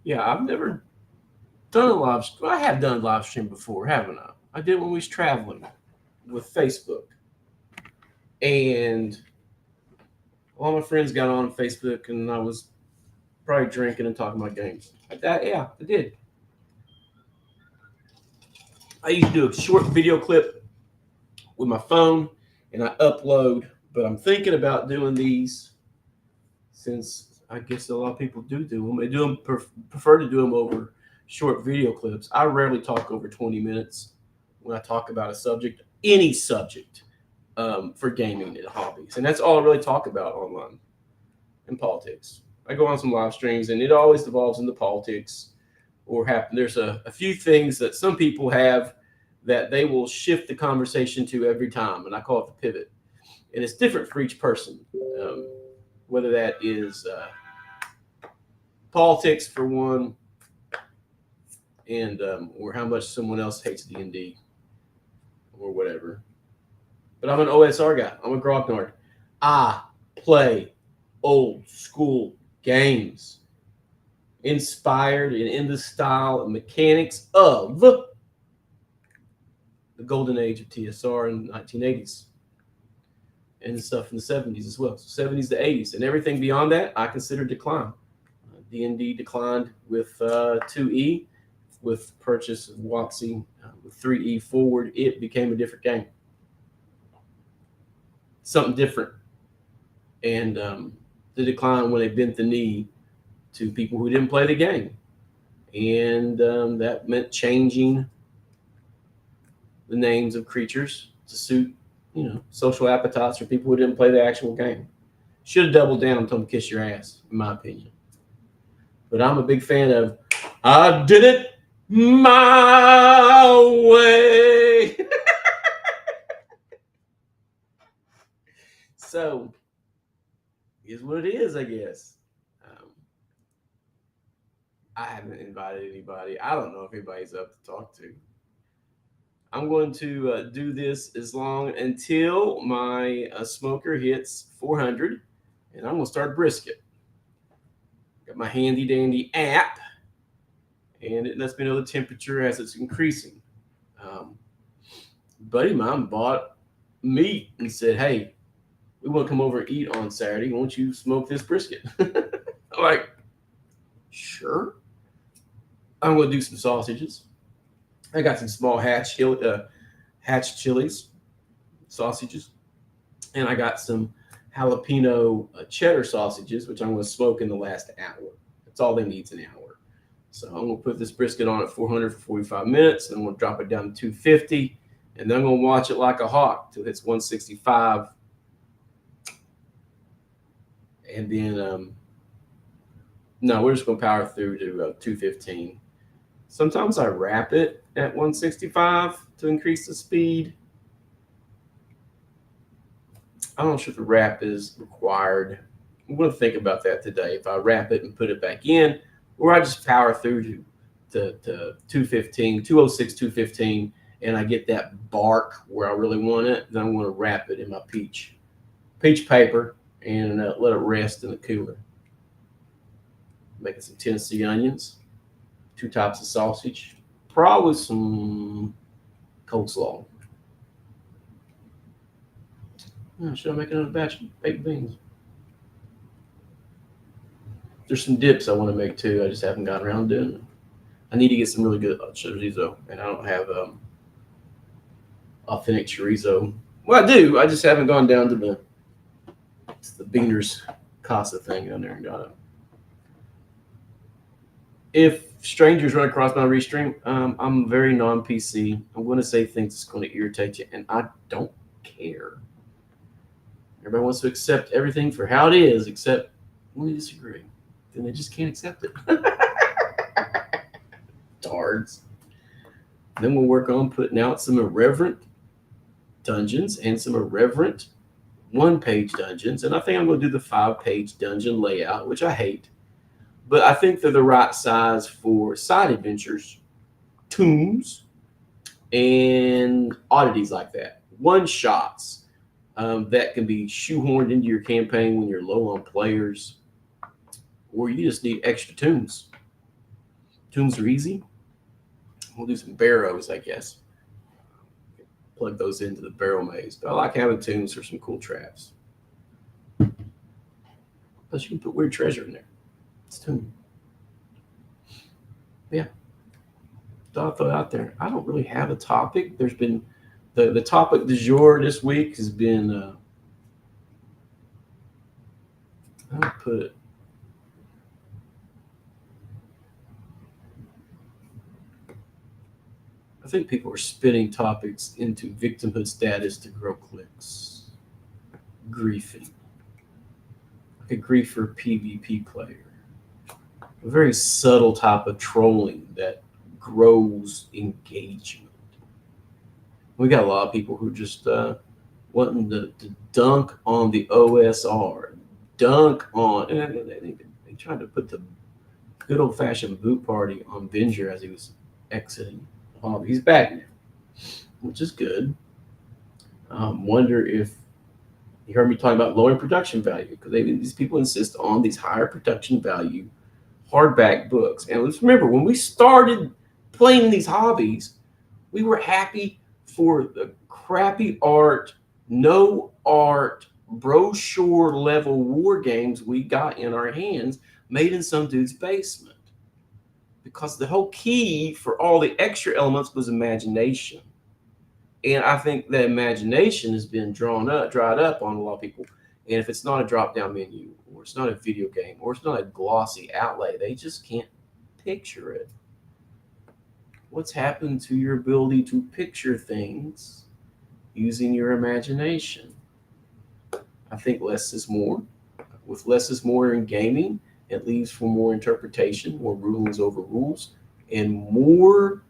Yeah, I've never done a live. Well, I have done a live stream before, haven't I? I did when we was traveling with Facebook, and all my friends got on Facebook, and I was probably drinking and talking about games. Yeah, I did. I used to do a short video clip with my phone, and I upload. But I'm thinking about doing these since I guess a lot of people do them. They do them prefer to do them over short video clips. I rarely talk over 20 minutes when I talk about a subject, any subject, for gaming and hobbies, and that's all I really talk about online and politics. I go on some live streams, and it always devolves into politics or happen. There's a few things that some people have that they will shift the conversation to every time, and I call it the pivot. And it's different for each person, whether that is politics for one, and or how much someone else hates D&D or whatever. But I'm an OSR guy. I'm a grognard. I play old school games inspired and in the style and mechanics of the golden age of TSR in the 1980s and stuff in the 70s as well. So 70s to 80s, and everything beyond that I consider decline. D&D declined with 2E, with purchase of WotC, with 3E forward. It became a different game, something different, and the decline when they bent the knee to people who didn't play the game, and that meant changing the names of creatures to suit, social appetites for people who didn't play the actual game. Should have doubled down and told them to kiss your ass, in my opinion. But I'm a big fan of I did it my way. So, is what it is, I guess. Um, I haven't invited anybody. I don't know if anybody's up to talk to. I'm going to do this as long until my smoker hits 400, and I'm going to start brisket. Got my handy dandy app, and it lets me know the temperature as it's increasing. Um, buddy of mine bought meat and said, "Hey, we want to come over and eat on Saturday. Won't you smoke this brisket?" I'm like, "Sure." I'm going to do some sausages. I got some small hatch chilies, sausages, and I got some jalapeno cheddar sausages, which I'm going to smoke in the last hour. That's all they need, an hour. So I'm going to put this brisket on at 400 for 45 minutes, and I'm going to drop it down to 250, and then I'm going to watch it like a hawk till it hits 165, and then no, we're just going to power through to 215. Sometimes I wrap it at 165 to increase the speed. I'm not sure if the wrap is required. I'm going to think about that today. If I wrap it and put it back in, or I just power through to 215, 206, 215, and I get that bark where I really want it, then I'm going to wrap it in my peach paper and let it rest in the cooler. Making some Tennessee onions, 2 types of sausage, probably some coleslaw. Should I make another batch of baked beans? There's some dips I want to make too. I just haven't gotten around doing it. I need to get some really good chorizo, and I don't have authentic chorizo. Well, I do. I just haven't gone down to the Beaner's Casa thing down there and got it. If strangers run across my restream, I'm very non-PC. I'm going to say things that's going to irritate you, and I don't care. Everybody wants to accept everything for how it is, except when they disagree. Then they just can't accept it. Dards. Then we'll work on putting out some irreverent dungeons and some irreverent 1-page dungeons. And I think I'm going to do the 5-page dungeon layout, which I hate. But I think they're the right size for side adventures, tombs, and oddities like that. One-shots that can be shoehorned into your campaign when you're low on players, or you just need extra tombs. Tombs are easy. We'll do some barrows, I guess. Plug those into the barrel maze. But I like having tombs for some cool traps. Plus, you can put weird treasure in there. It's tomb. Yeah. Thought I'd throw it out there. I don't really have a topic. There's been the topic du jour this week has been how to put it. I think people are spinning topics into victimhood status to grow clicks. Griefing. Like a griefer PvP player. A very subtle type of trolling that grows engagement. We got a lot of people who just wanting to dunk on the OSR, dunk on. They tried to put the good old fashioned boot party on Venger as he was exiting. He's back now, which is good. Wonder if you heard me talking about lowering production value because these people insist on these higher production value hardback books. And let's remember, when we started playing these hobbies, we were happy for the crappy art, no art, brochure level war games we got in our hands made in some dude's basement. Because the whole key for all the extra elements was imagination. And I think that imagination has been dried up on a lot of people. And if it's not a drop-down menu, or it's not a video game, or it's not a glossy outlay, they just can't picture it. What's happened to your ability to picture things using your imagination? I think less is more. With less is more in gaming, it leaves for more interpretation, more rulings over rules, and more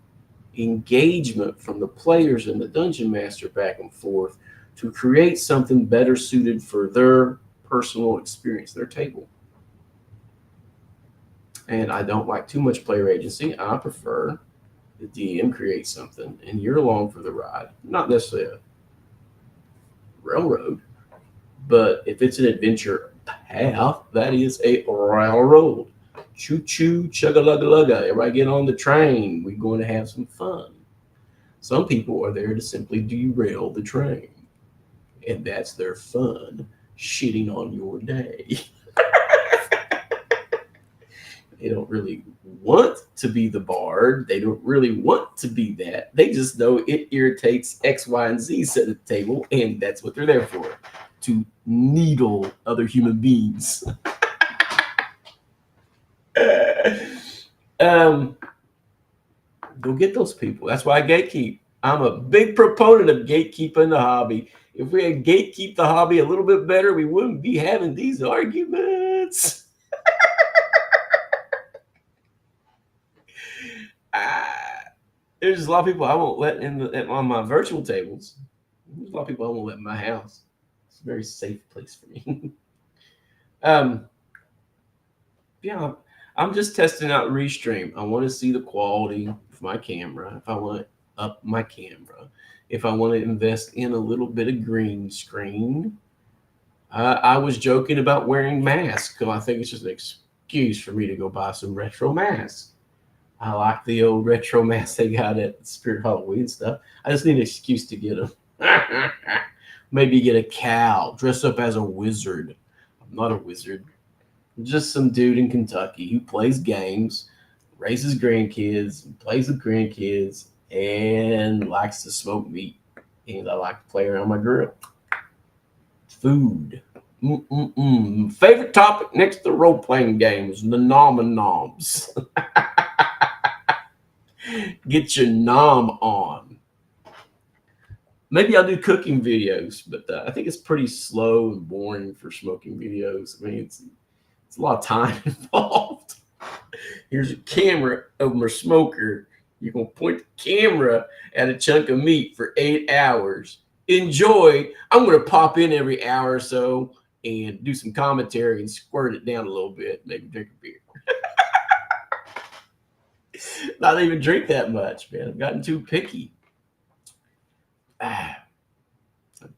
engagement from the players and the dungeon master back and forth to create something better suited for their personal experience, their table. And I don't like too much player agency. I prefer the DM create something and you're along for the ride. Not necessarily a railroad, but if it's an adventure path, that is a railroad. Choo choo, chugga lugga lugga. Everybody get on the train. We're going to have some fun. Some people are there to simply derail the train, and that's their fun, shitting on your day. They don't really want to be the bard. They don't really want to be that. They just know it irritates X, Y, and Z set at the table, and that's what they're there for, to needle other human beings. Go get those people. That's why I gatekeep. I'm a big proponent of gatekeeping the hobby. If we had gatekeep the hobby a little bit better, we wouldn't be having these arguments. There's a lot of people I won't let on my virtual tables. There's a lot of people I won't let in my house. It's a very safe place for me. Yeah, I'm just testing out Restream. I want to see the quality of my camera. If I want to up my camera, if I want to invest in a little bit of green screen. I was joking about wearing masks because I think it's just an excuse for me to go buy some retro masks. I like the old retro masks they got at Spirit Halloween stuff. I just need an excuse to get them. Maybe get a cow, dress up as a wizard. I'm not a wizard. I'm just some dude in Kentucky who plays games, raises grandkids, plays with grandkids, and likes to smoke meat. And I like to play around my grill. Food. Favorite topic next to role-playing games, the nom and noms. Get your nom on. Maybe I'll do cooking videos, but I think it's pretty slow and boring for smoking videos. I mean, it's a lot of time involved. Here's a camera of my smoker. You're going to point the camera at a chunk of meat for 8 hours. Enjoy. I'm going to pop in every hour or so and do some commentary and squirt it down a little bit. Maybe drink a beer. Not even drink that much, man. I've gotten too picky. I'm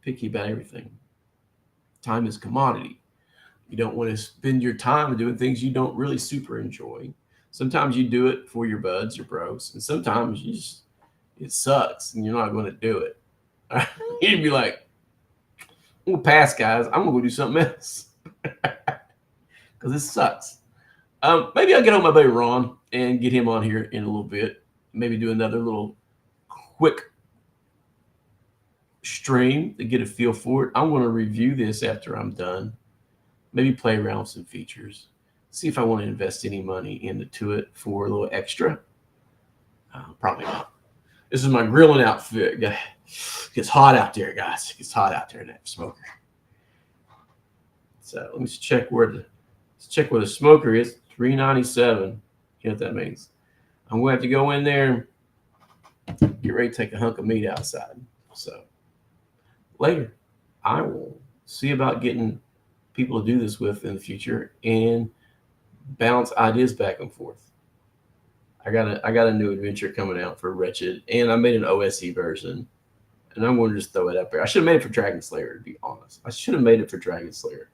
picky about everything. Time is commodity. You don't want to spend your time doing things you don't really super enjoy. Sometimes you do it for your buds, your bros, and sometimes it sucks and you're not going to do it. You'd be like, I'm gonna pass, guys. I'm gonna go do something else because this sucks. Maybe I'll get on my buddy Ron and get him on here in a little bit. Maybe do another little quick stream to get a feel for it. I'm going to review this after I'm done. Maybe play around with some features. See if I want to invest any money into it for a little extra. Probably not. This is my grilling outfit. It gets hot out there, guys. It gets hot out there in that smoker. So let me check where the smoker is. 397. You know what that means? I'm going to have to go in there and get ready to take a hunk of meat outside. So later, I will see about getting people to do this with in the future and bounce ideas back and forth. I got a new adventure coming out for Wretched, and I made an OSE version, and I'm going to just throw it up there. I should have made it for Dragon Slayer, to be honest. I should have made it for Dragon Slayer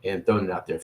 and thrown it out there